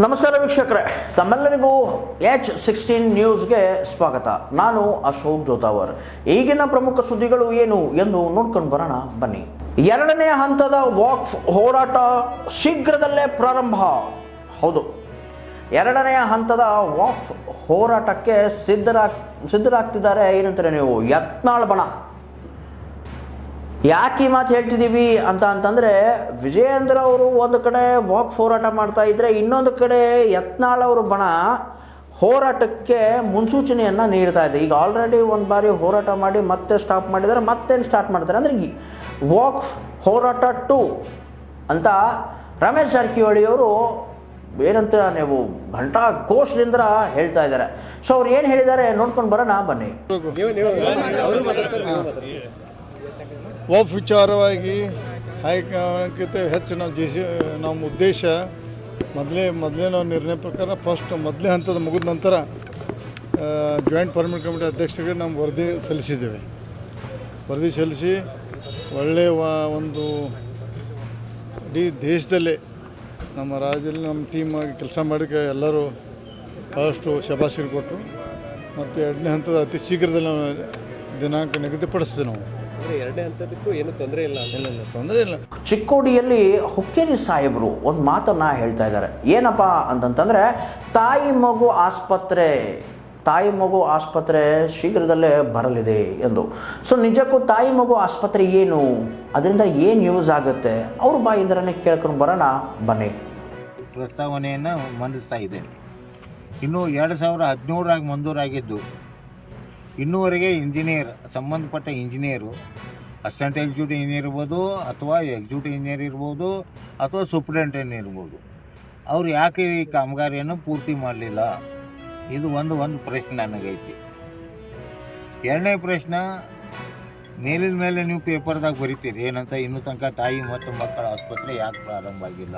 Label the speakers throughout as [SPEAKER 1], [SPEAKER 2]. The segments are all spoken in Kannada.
[SPEAKER 1] ನಮಸ್ಕಾರ ವೀಕ್ಷಕರೇ, ತಮ್ಮೆಲ್ಲರಿಗೂ H16 ನ್ಯೂಸ್ಗೆ ಸ್ವಾಗತ. ನಾನು ಅಶೋಕ್ ಜೋತಾವರ್. ಈಗಿನ ಪ್ರಮುಖ ಸುದ್ದಿಗಳು ಏನು ಎಂದು ನೋಡ್ಕೊಂಡು ಬರೋಣ ಬನ್ನಿ. ಎರಡನೇ ಹಂತದ ವಾಕ್ ಹೋರಾಟ ಶೀಘ್ರದಲ್ಲೇ ಪ್ರಾರಂಭ. ಹೌದು, ಎರಡನೆಯ ಹಂತದ ವಾಕ್ ಹೋರಾಟಕ್ಕೆ ಸಿದ್ಧರಾಗ್ತಿದ್ದಾರೆ. ಏನಂತಾರೆ ನೀವು, ಯತ್ನಾಳ್ ಬಣ. ಯಾಕೆ ಈ ಮಾತು ಹೇಳ್ತಿದ್ದೀವಿ ಅಂತಂದರೆ, ವಿಜಯೇಂದ್ರ ಅವರು ಒಂದು ಕಡೆ ವಾಕ್ ಹೋರಾಟ ಮಾಡ್ತಾ ಇದ್ದರೆ, ಇನ್ನೊಂದು ಕಡೆ ಯತ್ನಾಳ್ ಅವರು ಬಣ ಹೋರಾಟಕ್ಕೆ ಮುನ್ಸೂಚನೆಯನ್ನು ನೀಡ್ತಾ ಇದೆ. ಈಗ ಆಲ್ರೆಡಿ ಒಂದು ಬಾರಿ ಹೋರಾಟ ಮಾಡಿ ಮತ್ತೆ ಸ್ಟಾಪ್ ಮಾಡಿದ್ದಾರೆ, ಮತ್ತೇನು ಸ್ಟಾರ್ಟ್ ಮಾಡ್ತಾರೆ ಅಂದರೆ ಈ ವಾಕ್ ಹೋರಾಟ 2 ಅಂತ ರಮೇಶ್ ಜಾರಕಿಹೊಳಿ ಅವರು ಏನಂತ ನೀವು ಘಂಟಾ ಘೋಷದಿಂದ ಹೇಳ್ತಾ ಇದ್ದಾರೆ. ಸೊ ಅವ್ರು ಏನು ಹೇಳಿದ್ದಾರೆ ನೋಡ್ಕೊಂಡು ಬರೋಣ ಬನ್ನಿ.
[SPEAKER 2] ವಫ್ ವಿಚಾರವಾಗಿ ಹೈಕಮಾಂಡ್ಗಿಂತ ಹೆಚ್ಚು ನಮ್ಮ ಉದ್ದೇಶ ಮೊದಲೇ ನಾವು ನಿರ್ಣಯ ಪ್ರಕಾರ ಮೊದಲೇ ಹಂತದ ಮುಗಿದ ನಂತರ ಜಾಯಿಂಟ್ ಪರ್ಮನೆಂಟ್ ಕಮಿಟಿ ಅಧ್ಯಕ್ಷರಿಗೆ ನಾವು ವರದಿ ಸಲ್ಲಿಸಿದ್ದೇವೆ. ವರದಿ ಸಲ್ಲಿಸಿ ಒಳ್ಳೆಯ ಒಂದು ಇಡೀ ದೇಶದಲ್ಲೇ ನಮ್ಮ ರಾಜ್ಯದಲ್ಲಿ ನಮ್ಮ ಟೀಮ್ ಆಗಿ ಕೆಲಸ ಮಾಡೋಕ್ಕೆ ಎಲ್ಲರೂ ಭಾಳಷ್ಟು ಶಬಾಷಿಗೆ ಕೊಟ್ಟರು. ಮತ್ತು ಎರಡನೇ ಹಂತದ ಅತಿ ಶೀಘ್ರದಲ್ಲಿ ನಾವು ದಿನಾಂಕ ನಿಗದಿಪಡಿಸ್ತೀವಿ. ನಾವು
[SPEAKER 3] ಎರಡನೇ ಹಂತದಕ್ಕೂ ಏನು ತೊಂದರೆ ಇಲ್ಲ.
[SPEAKER 1] ಚಿಕ್ಕೋಡಿಯಲ್ಲಿ ಹುಕ್ಕೇರಿ ಸಾಹೇಬರು ಒಂದು ಮಾತನ್ನು ಹೇಳ್ತಾ ಇದ್ದಾರೆ. ಏನಪ್ಪ ಅಂತಂತಂದರೆ, ತಾಯಿ ಮಗು ಆಸ್ಪತ್ರೆ ಶೀಘ್ರದಲ್ಲೇ ಬರಲಿದೆ ಎಂದು. ಸೊ ನಿಜಕ್ಕೂ ತಾಯಿ ಮಗು ಆಸ್ಪತ್ರೆ ಏನು, ಅದರಿಂದ ಏನು ಯೂಸ್ ಆಗುತ್ತೆ, ಅವ್ರ ಬಾಯಿಂದನೇ ಕೇಳ್ಕೊಂಡು ಬರೋಣ ಬನ್ನಿ.
[SPEAKER 4] ಪ್ರಸ್ತಾವನೆಯನ್ನು ಮಂಡಿಸ್ತಾ ಇದ್ದೇನೆ. ಇನ್ನು 2017 ಮಂಜೂರಾಗಿದ್ದು ಇನ್ನೂವರೆಗೆ ಸಂಬಂಧಪಟ್ಟ ಇಂಜಿನಿಯರು, ಅಸಿಸ್ಟೆಂಟ್ ಎಕ್ಸಿಕ್ಯೂಟಿವ್ ಇಂಜಿನಿಯರ್ ಇರ್ಬೋದು, ಅಥವಾ ಎಕ್ಸಿಕ್ಯೂಟಿವ್ ಇಂಜಿನಿಯರ್ ಇರ್ಬೋದು, ಅಥವಾ ಸೂಪ್ರಿಂಟೆಂಡೆಂಟ್ ಇರ್ಬೋದು, ಅವ್ರು ಯಾಕೆ ಈ ಕಾಮಗಾರಿಯನ್ನು ಪೂರ್ತಿ ಮಾಡಲಿಲ್ಲ, ಇದು ಒಂದು ಪ್ರಶ್ನೆ ನನಗೈತಿ. ಎರಡನೇ ಪ್ರಶ್ನೆ, ಮೇಲಿನ ಮೇಲೆ ನೀವು ಪೇಪರ್ದಾಗ ಬರಿತೀರಿ ಏನಂತ, ಇನ್ನೂ ತನಕ ತಾಯಿ ಮತ್ತು ಮಕ್ಕಳ ಆಸ್ಪತ್ರೆ ಯಾಕೆ ಪ್ರಾರಂಭ ಆಗಿಲ್ಲ.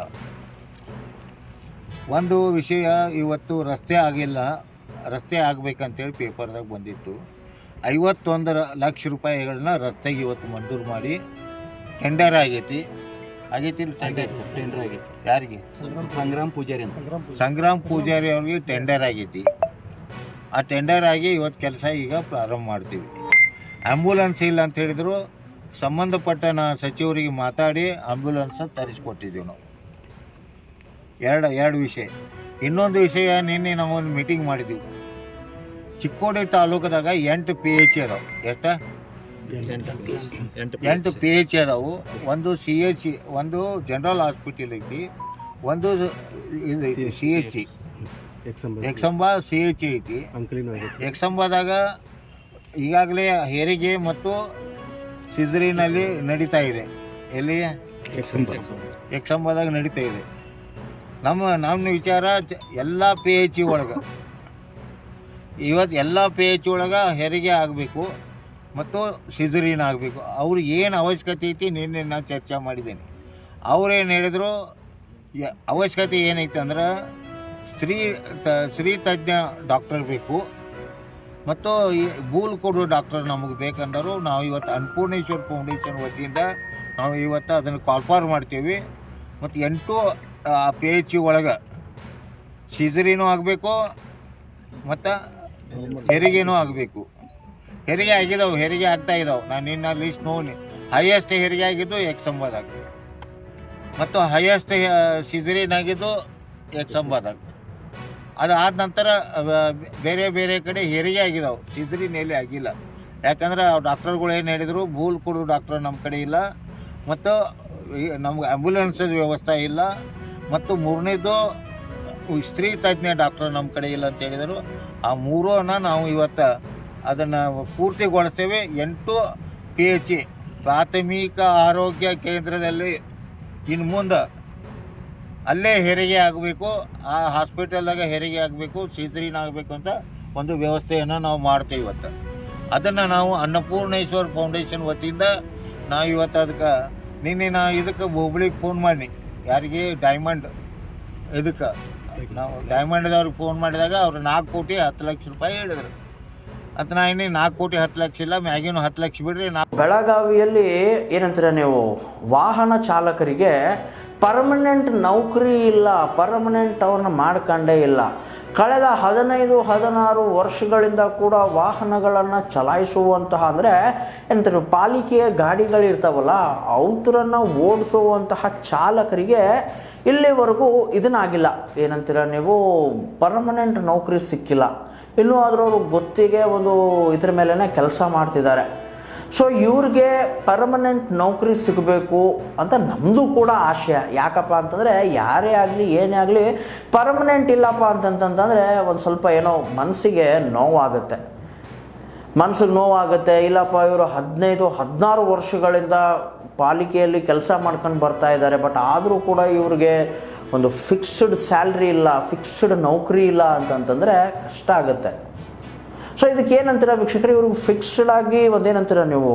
[SPEAKER 4] ಒಂದು ವಿಷಯ, ಇವತ್ತು ರಸ್ತೆ ಆಗಬೇಕಂತೇಳಿ ಪೇಪರ್ದಾಗ ಬಂದಿತ್ತು. 51 ಲಕ್ಷ ರೂಪಾಯಿಗಳನ್ನ ರಸ್ತೆಗೆ ಇವತ್ತು ಮಂಜೂರು ಮಾಡಿ ಟೆಂಡರ್ ಆಗೈತಿ. ಯಾರಿಗೆ? ಸಂಗ್ರಾಮ್ ಪೂಜಾರಿ ಅವ್ರಿಗೆ ಟೆಂಡರ್ ಆಗೈತಿ. ಆ ಟೆಂಡರ್ ಆಗಿ ಇವತ್ತು ಕೆಲಸ ಈಗ ಪ್ರಾರಂಭ ಮಾಡ್ತೀವಿ. ಆ್ಯಂಬುಲೆನ್ಸ್ ಇಲ್ಲ ಅಂತ ಹೇಳಿದ್ರು, ಸಂಬಂಧಪಟ್ಟ ಸಚಿವರಿಗೆ ಮಾತಾಡಿ ಆ್ಯಂಬುಲೆನ್ಸ್ ತರಿಸ್ಕೊಟ್ಟಿದ್ದೀವಿ ನಾವು. ಎರಡು ವಿಷಯ. ಇನ್ನೊಂದು ವಿಷಯ, ನಿನ್ನೆ ನಾವು ಒಂದು ಮೀಟಿಂಗ್ ಮಾಡಿದ್ದೀವಿ. ಚಿಕ್ಕೋಡಿ ತಾಲೂಕದಾಗ 8 PH ಅದಾವೆ. ಎಷ್ಟು? 8 PH ಅದಾವು. ಒಂದು CH, ಒಂದು ಜನರಲ್ ಹಾಸ್ಪಿಟಲ್ ಐತಿ, ಒಂದು ಇದು CH ಎಕ್ಸಂಬ CH ಐತಿ. ಎಕ್ಸಂಬದಾಗ ಈಗಾಗಲೇ ಹೆರಿಗೆ ಮತ್ತು ಸಿಜರಿನಲ್ಲಿ ನಡೀತಾ ಇದೆ. ಎಲ್ಲಿ? ಎಕ್ಸಂಬದಾಗ ನಡೀತಾ ಇದೆ. ನಮ್ಮ ವಿಚಾರ, ಎಲ್ಲ PH ಒಳಗೆ ಇವತ್ತು ಎಲ್ಲ PH ಒಳಗೆ ಹೆರಿಗೆ ಆಗಬೇಕು ಮತ್ತು ಸಿಜರಿನ್ ಆಗಬೇಕು. ಅವ್ರಿಗೆ ಏನು ಅವಶ್ಯಕತೆ ಐತಿ ನಿನ್ನೆ ನಾನು ಚರ್ಚೆ ಮಾಡಿದ್ದೇನೆ. ಅವ್ರೇನು ಹೇಳಿದ್ರು, ಅವಶ್ಯಕತೆ ಏನೈತೆ ಅಂದ್ರೆ ಸ್ತ್ರೀ ತಜ್ಞ ಡಾಕ್ಟರ್ ಬೇಕು ಮತ್ತು ಬೂಲ್ ಕೊಡೋ ಡಾಕ್ಟರ್ ನಮಗೆ ಬೇಕಂದರು. ನಾವು ಇವತ್ತು ಅನ್ನಪೂರ್ಣೇಶ್ವರ್ ಫೌಂಡೇಶನ್ ವತಿಯಿಂದ ನಾವು ಇವತ್ತು ಅದನ್ನು ಕಾಲ್ಫಾರ್ ಮಾಡ್ತೀವಿ. ಮತ್ತು 8 PH ಒಳಗೆ ಸಿಜರಿನೂ ಆಗಬೇಕು ಮತ್ತು ಹೆರಿಗೆನೂ ಆಗಬೇಕು. ಹೆರಿಗೆ ಆಗಿದ್ದಾವೆ, ಹೆರಿಗೆ ಆಗ್ತಾ ಇದ್ದಾವೆ. ನಾನು ನಿನ್ನ ಲಿಸ್ಟ್ ನೋಡಿ, ಹೈಯೆಸ್ಟ್ ಹೆರಿಗೆ ಆಗಿದ್ದು ಎಕ್ಸಂಬದಾಗ ಮತ್ತು ಹೈಯೆಸ್ಟ್ ಸಿಜರಿನ್ ಆಗಿದ್ದು ಎಕ್ಸಂಬದಾಗ. ಅದಾದ ನಂತರ ಬೇರೆ ಕಡೆ ಹೆರಿಗೆ ಆಗಿದ್ದಾವೆ, ಸಿಜರಿನ್ ಎಲ್ಲಿ ಆಗಿಲ್ಲ. ಯಾಕಂದ್ರೆ ಡಾಕ್ಟರ್ಗಳು ಏನು ಹೇಳಿದರು, ಬೂಲ್ ಕೊಡೋ ಡಾಕ್ಟರ್ ನಮ್ಮ ಕಡೆ ಇಲ್ಲ ಮತ್ತು ನಮ್ಗೆ ಆ್ಯಂಬುಲೆನ್ಸದ ವ್ಯವಸ್ಥೆ ಇಲ್ಲ, ಮತ್ತು ಮೂರನೇದು ಸ್ತ್ರೀ ತಜ್ಞ ಡಾಕ್ಟರ್ ನಮ್ಮ ಕಡೆ ಇಲ್ಲ ಅಂತ ಹೇಳಿದರು. ಆ ಮೂರನ್ನು ನಾವು ಇವತ್ತು ಅದನ್ನು ಪೂರ್ತಿಗೊಳಿಸ್ತೇವೆ. 8 PH ಪ್ರಾಥಮಿಕ ಆರೋಗ್ಯ ಕೇಂದ್ರದಲ್ಲಿ ಇನ್ನು ಮುಂದೆ ಅಲ್ಲೇ ಹೆರಿಗೆ ಆಗಬೇಕು, ಆ ಹಾಸ್ಪಿಟಲ್ದಾಗ ಹೆರಿಗೆ ಆಗಬೇಕು, ಸಿಜರಿನ್ ಆಗಬೇಕು ಅಂತ ಒಂದು ವ್ಯವಸ್ಥೆಯನ್ನು ನಾವು ಮಾಡ್ತೇವೆ ಇವತ್ತು. ಅದನ್ನು ನಾವು ಅನ್ನಪೂರ್ಣೇಶ್ವರ್ ಫೌಂಡೇಶನ್ ವತಿಯಿಂದ ನಾವು ಇವತ್ತು ಅದಕ್ಕೆ ನಿನ್ನೆ ಇದಕ್ಕೆ ಹುಬ್ಳಿಗೆ ಫೋನ್ ಮಾಡಿ, ಯಾರಿಗೆ ಡೈಮಂಡ್ ಇದಕ್ಕೆ ನಾವು ಡೈಮಂಡ್ದವ್ರಿಗೆ ಫೋನ್ ಮಾಡಿದಾಗ ಅವರು 4 ಕೋಟಿ 10 ಲಕ್ಷ ರೂಪಾಯಿ ಹೇಳಿದ್ರು. ಅಂತ ನಾ 4 ಕೋಟಿ 10 ಲಕ್ಷ ಇಲ್ಲ, ಮ್ಯಾಗಿನೂ 10 ಲಕ್ಷ ಬಿಡ್ರಿ.
[SPEAKER 1] ಬೆಳಗಾವಿಯಲ್ಲಿ ಏನಂತೀರ ನೀವು, ವಾಹನ ಚಾಲಕರಿಗೆ ಪರ್ಮನೆಂಟ್ ನೌಕರಿ ಇಲ್ಲ, ಪರ್ಮನೆಂಟ್ ಅವ್ರನ್ನ ಮಾಡ್ಕೊಂಡೇ ಇಲ್ಲ. ಕಳೆದ 15-16 ವರ್ಷಗಳಿಂದ ಕೂಡ ವಾಹನಗಳನ್ನು ಚಲಾಯಿಸುವಂತಹ ಅಂದರೆ ಏನಂತಾರೆ ಪಾಲಿಕೆಯ ಗಾಡಿಗಳಿರ್ತಾವಲ್ಲ ಅವರನ್ನು ಓಡಿಸುವಂತಹ ಚಾಲಕರಿಗೆ ಇಲ್ಲಿವರೆಗೂ ಇದನ್ನಾಗಿಲ್ಲ. ಏನಂತೀರ ನೀವು, ಪರ್ಮನೆಂಟ್ ನೌಕರಿ ಸಿಕ್ಕಿಲ್ಲ. ಇನ್ನೂ ಆದರೂ ಅವರು ಗೊತ್ತಿಗೆ ಒಂದು ಇದ್ರ ಮೇಲೇ ಕೆಲಸ ಮಾಡ್ತಿದ್ದಾರೆ. ಸೊ ಇವ್ರಿಗೆ ಪರ್ಮನೆಂಟ್ ನೌಕರಿ ಸಿಗಬೇಕು ಅಂತ ನಮ್ಮದು ಕೂಡ ಆಶಯ. ಯಾಕಪ್ಪ ಅಂತಂದರೆ ಯಾರೇ ಆಗಲಿ ಏನೇ ಆಗಲಿ ಪರ್ಮನೆಂಟ್ ಇಲ್ಲಪ್ಪ ಅಂತಂತಂದರೆ ಒಂದು ಸ್ವಲ್ಪ ಏನೋ ಮನಸ್ಸಿಗೆ ನೋವಾಗುತ್ತೆ. ಮನಸ್ಸಿಗೆ ನೋವಾಗುತ್ತೆ. ಇಲ್ಲಪ್ಪ ಇವರು 15-16 ವರ್ಷಗಳಿಂದ ಪಾಲಿಕೆಯಲ್ಲಿ ಕೆಲಸ ಮಾಡ್ಕೊಂಡು ಬರ್ತಾ ಇದ್ದಾರೆ, ಬಟ್ ಆದರೂ ಕೂಡ ಇವ್ರಿಗೆ ಒಂದು ಫಿಕ್ಸ್ಡ್ ಸ್ಯಾಲ್ರಿ ಇಲ್ಲ, ಫಿಕ್ಸ್ಡ್ ನೌಕರಿ ಇಲ್ಲ ಅಂತಂತಂದರೆ ಕಷ್ಟ ಆಗುತ್ತೆ. ಸೊ ಇದಕ್ಕೆ ಏನಂತೀರ ವೀಕ್ಷಕರೇ, ಇವ್ರಿಗೆ ಫಿಕ್ಸ್ಡ್ ಆಗಿ ಒಂದೇನಂತೀರ ನೀವು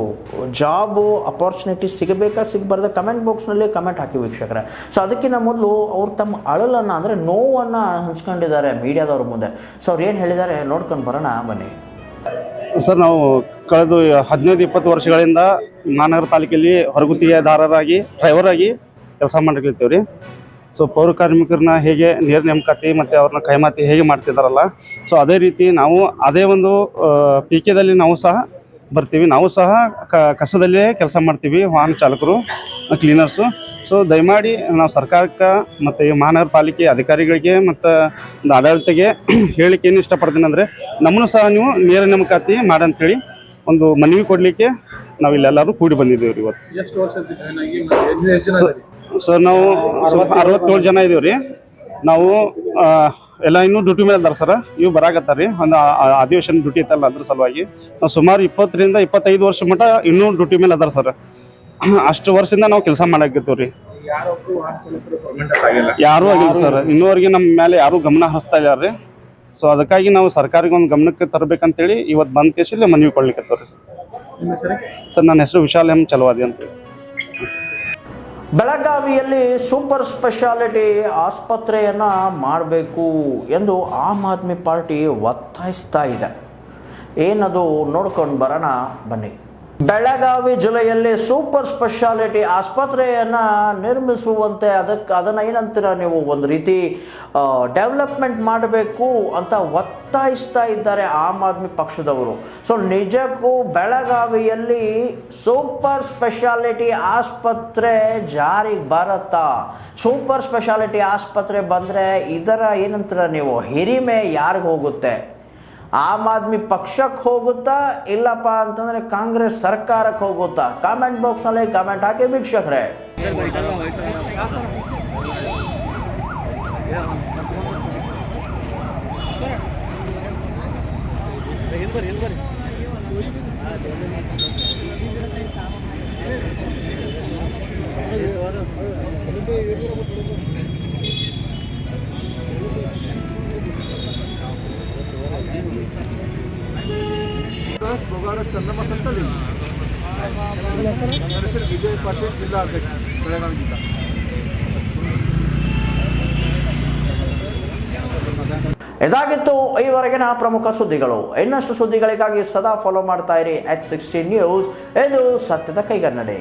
[SPEAKER 1] ಜಾಬು ಅಪಾರ್ಚುನಿಟಿ ಸಿಗಬೇಕಾ ಸಿಗಬಾರ್ದ ಕಮೆಂಟ್ ಬಾಕ್ಸ್ನಲ್ಲಿ ಕಮೆಂಟ್ ಹಾಕಿ ವೀಕ್ಷಕರೇ. ಸೊ ಅದಕ್ಕಿಂತ ಮೊದಲು ಅವ್ರು ತಮ್ಮ ಅಳಲನ್ನು ಅಂದರೆ ನೋವನ್ನು ಹಂಚ್ಕೊಂಡಿದ್ದಾರೆ ಮೀಡಿಯಾದವ್ರ ಮುಂದೆ. ಸೊ ಅವ್ರು ಏನು ಹೇಳಿದ್ದಾರೆ ನೋಡ್ಕೊಂಡು ಬರೋಣ ಬನ್ನಿ.
[SPEAKER 5] ಸರ್, ನಾವು ಕಳೆದ 15-20 ವರ್ಷಗಳಿಂದ ಮಹಾನಗರ ಪಾಲಿಕೆಯಲ್ಲಿ ಹೊರಗುತ್ತಿಗೆದಾರರಾಗಿ ಡ್ರೈವರ್ ಆಗಿ ಕೆಲಸ ಮಾಡಲಿರ್ತೀವಿ ರೀ. ಸೊ ಪೌರ ಕಾರ್ಮಿಕರನ್ನ ಹೇಗೆ ನೇರ ನೇಮಕಾತಿ ಮತ್ತು ಅವ್ರನ್ನ ಕೈಮಾತಿ ಹೇಗೆ ಮಾಡ್ತಿದ್ದಾರಲ್ಲ, ಸೊ ಅದೇ ರೀತಿ ನಾವು ಅದೇ ಒಂದು ಪಿಕೆದಲ್ಲಿ ನಾವು ಸಹ ಬರ್ತೀವಿ. ನಾವು ಸಹ ಕಸದಲ್ಲೇ ಕೆಲಸ ಮಾಡ್ತೀವಿ, ವಾಹನ ಚಾಲಕರು, ಕ್ಲೀನರ್ಸು. ಸೊ ದಯಮಾಡಿ ನಾವು ಸರ್ಕಾರಕ್ಕೆ ಮತ್ತು ಈ ಮಹಾನಗರ ಪಾಲಿಕೆ ಅಧಿಕಾರಿಗಳಿಗೆ ಮತ್ತು ಒಂದು ಆಡಳಿತಕ್ಕೆ ಹೇಳಲಿಕ್ಕೆ ಏನು ಇಷ್ಟಪಡ್ತೀನಿ ಅಂದರೆ, ನಮ್ಮನ್ನು ಸಹ ನೀವು ನೇರ ನೇಮಕಾತಿ ಮಾಡಂತೇಳಿ ಒಂದು ಮನವಿ ಕೊಡಲಿಕ್ಕೆ ನಾವಿಲ್ಲೆಲ್ಲರೂ ಕೂಡಿ ಬಂದಿದ್ದೀವಿ ರೀ ಇವತ್ತು.
[SPEAKER 3] ಎಷ್ಟು ವರ್ಷ
[SPEAKER 5] ಸರ್, ನಾವು 67 ಜನ ಇದೀವಿ ರೀ. ನಾವು ಎಲ್ಲ ಇನ್ನೂ ಡ್ಯೂಟಿ ಮೇಲೆ ಇದ್ದಾರೆ ಸರ್. ಇವು ಬರಾಕತ್ತಾರೆ ರೀ, ಒಂದು ಅಧಿವೇಶನ ಡ್ಯೂಟಿ ಇತ್ತಲ್ಲ ಅದ್ರ ಸಲುವಾಗಿ ನಾವು ಸುಮಾರು 20-25 ವರ್ಷ ಮಟ್ಟ ಇನ್ನೂ ಡ್ಯೂಟಿ ಮೇಲೆ ಅದಾರ ಸರ್. ಅಷ್ಟು ವರ್ಷದಿಂದ ನಾವು ಕೆಲಸ ಮಾಡಾಕತ್ತೀವಿ ರೀ. ಯಾರೂ ಆಗಿಲ್ಲ ಸರ್, ಇನ್ನೂವರೆಗೆ ನಮ್ಮ ಮೇಲೆ ಯಾರೂ ಗಮನ ಹರಿಸ್ತಾ ಇಲ್ಲ ರೀ. ಸೊ ಅದಕ್ಕಾಗಿ ನಾವು ಸರ್ಕಾರಕ್ಕೆ ಒಂದು ಗಮನಕ್ಕೆ ತರಬೇಕಂತೇಳಿ ಇವತ್ತು ಬಂದ ಕೇಸಲ್ಲಿ ಮನವಿ ಕೊಡ್ಲಿಕ್ಕೆ ರೀ. ಸರ್, ನನ್ನ ಹೆಸರು ವಿಶಾಲ್ ಎಂ ಚಲವಾದಿ ಅಂತೇಳಿ.
[SPEAKER 1] ಬೆಳಗಾವಿಯಲ್ಲಿ ಸೂಪರ್ ಸ್ಪೆಷಾಲಿಟಿ ಆಸ್ಪತ್ರೆಯನ್ನು ಮಾಡಬೇಕು ಎಂದು ಆಮ್ ಆದ್ಮಿ ಪಾರ್ಟಿ ಒತ್ತಾಯಿಸ್ತಾ ಇದೆ. ಏನದು ನೋಡ್ಕೊಂಡು ಬರೋಣ ಬನ್ನಿ. ಬೆಳಗಾವಿ ಜಿಲ್ಲೆಯಲ್ಲಿ ಸೂಪರ್ ಸ್ಪೆಷಾಲಿಟಿ ಆಸ್ಪತ್ರೆಯನ್ನು ನಿರ್ಮಿಸುವಂತೆ ಅದನ್ನು ಏನಂತೀರ ನೀವು ಒಂದು ರೀತಿ ಡೆವಲಪ್ಮೆಂಟ್ ಮಾಡಬೇಕು ಅಂತ ಒತ್ತಾಯಿಸ್ತಾ ಇದ್ದಾರೆ ಆಮ್ ಆದ್ಮಿ ಪಕ್ಷದವರು. ಸೊ ನಿಜಕ್ಕೂ ಬೆಳಗಾವಿಯಲ್ಲಿ ಸೂಪರ್ ಸ್ಪೆಷಾಲಿಟಿ ಆಸ್ಪತ್ರೆ ಜಾರಿಗೆ ಬರುತ್ತಾ? ಸೂಪರ್ ಸ್ಪೆಷಾಲಿಟಿ ಆಸ್ಪತ್ರೆ ಬಂದರೆ ಇದರ ಏನಂತೀರ ನೀವು ಹಿರಿಮೆ ಯಾರಿಗೆ ಹೋಗುತ್ತೆ? ಆಮ್ ಆದ್ಮಿ ಪಕ್ಷಕ್ಕೆ ಹೋಗುತ್ತಾ, ಇಲ್ಲಪ್ಪ ಅಂತಂದರೆ ಕಾಂಗ್ರೆಸ್ ಸರ್ಕಾರಕ್ಕೆ ಹೋಗುತ್ತಾ? ಕಾಮೆಂಟ್ ಬಾಕ್ಸ್ನಲ್ಲಿ ಕಾಮೆಂಟ್ ಹಾಕಿ ವೀಕ್ಷಕರೇ.
[SPEAKER 2] बोगारस चंद्रमास ಅಂತ ನನ್ನ ಹೆಸರು ವಿಜಯ್ ಪಾಟೀಲ್, ಜಿಲ್ಲಾ ಅಧ್ಯಕ್ಷ, ಬೆಳಗಾವಿ ಜಿಲ್ಲಾ.
[SPEAKER 1] ಇದಾಗಿತ್ತು ಈವರೆಗಿನ ಪ್ರಮುಖ ಸುದ್ದಿಗಳು. ಇನ್ನಷ್ಟು ಸುದ್ದಿಗಳಿಗಾಗಿ ಸದಾ ಫಾಲೋ ಮಾಡ್ತಾ ಇರಿ H16 ನ್ಯೂಸ್. ಇದು ಸತ್ಯದ ಕೈಗನ್ನಡಿ.